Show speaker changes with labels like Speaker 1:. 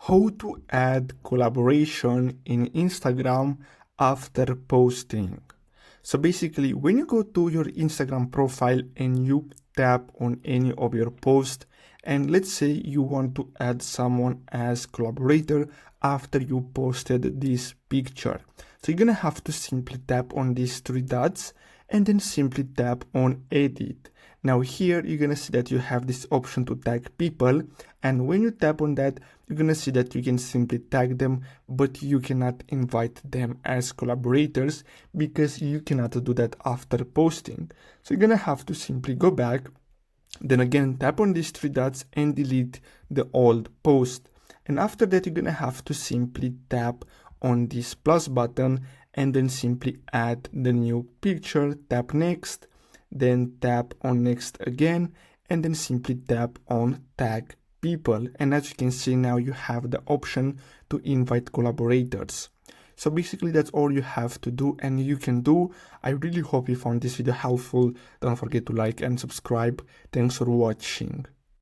Speaker 1: How to add collaboration in Instagram after posting. So basically, when you go to your Instagram profile and you tap on any of your posts, and let's say you want to add someone as collaborator after you posted this picture. So you're gonna have to simply tap on these three dots and then simply tap on edit. Now here you're gonna see that you have this option to tag people, and when you tap on that, you're gonna see that you can simply tag them, but you cannot invite them as collaborators because you cannot do that after posting. So you're gonna have to simply go back, then again tap on these three dots and delete the old post. And after that, you're gonna have to simply tap on this plus button and then simply add the new picture, tap next, then tap on next again, and then simply tap on tag people. And as you can see, now you have the option to invite collaborators. So basically that's all you have to do and you can do. I really hope you found this video helpful. Don't forget to like and subscribe. Thanks for watching.